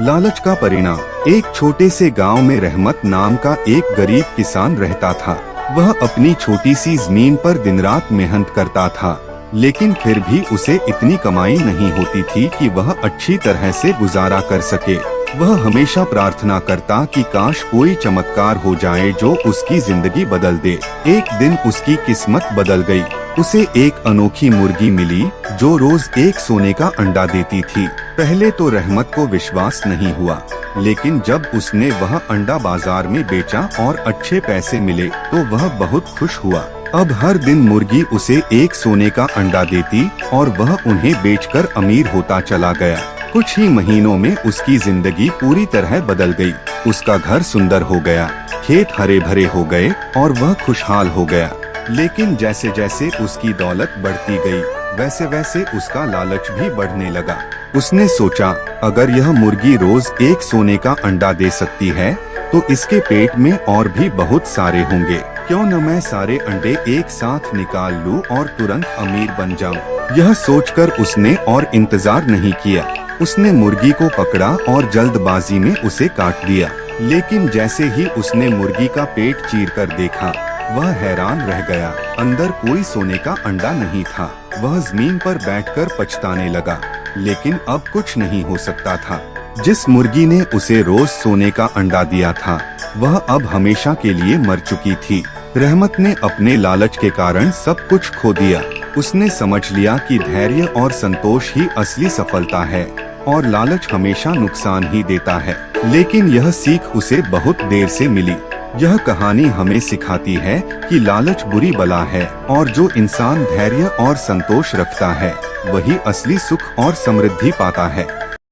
लालच का परिणाम। एक छोटे से गांव में रहमत नाम का एक गरीब किसान रहता था। वह अपनी छोटी सी जमीन पर दिन रात मेहनत करता था, लेकिन फिर भी उसे इतनी कमाई नहीं होती थी कि वह अच्छी तरह से गुजारा कर सके। वह हमेशा प्रार्थना करता कि काश कोई चमत्कार हो जाए जो उसकी जिंदगी बदल दे। एक दिन उसकी किस्मत बदल गई। उसे एक अनोखी मुर्गी मिली जो रोज एक सोने का अंडा देती थी। पहले तो रहमत को विश्वास नहीं हुआ, लेकिन जब उसने वह अंडा बाजार में बेचा और अच्छे पैसे मिले तो वह बहुत खुश हुआ। अब हर दिन मुर्गी उसे एक सोने का अंडा देती और वह उन्हें बेचकर अमीर होता चला गया। कुछ ही महीनों में उसकी जिंदगी पूरी तरह बदल गई। उसका घर सुंदर हो गया, खेत हरे भरे हो गए और वह खुशहाल हो गया। लेकिन जैसे जैसे उसकी दौलत बढ़ती गई, वैसे वैसे उसका लालच भी बढ़ने लगा। उसने सोचा, अगर यह मुर्गी रोज एक सोने का अंडा दे सकती है तो इसके पेट में और भी बहुत सारे होंगे। क्यों न मैं सारे अंडे एक साथ निकाल लूं और तुरंत अमीर बन जाऊं। यह सोचकर उसने और इंतजार नहीं किया। उसने मुर्गी को पकड़ा और जल्दबाजी में उसे काट दिया। लेकिन जैसे ही उसने मुर्गी का पेट चीरकर देखा, वह हैरान रह गया। अंदर कोई सोने का अंडा नहीं था। वह जमीन पर बैठकर पछताने लगा, लेकिन अब कुछ नहीं हो सकता था। जिस मुर्गी ने उसे रोज सोने का अंडा दिया था, वह अब हमेशा के लिए मर चुकी थी। रहमत ने अपने लालच के कारण सब कुछ खो दिया। उसने समझ लिया कि धैर्य और संतोष ही असली सफलता है और लालच हमेशा नुकसान ही देता है। लेकिन यह सीख उसे बहुत देर से मिली। यह कहानी हमें सिखाती है कि लालच बुरी बला है और जो इंसान धैर्य और संतोष रखता है वही असली सुख और समृद्धि पाता है।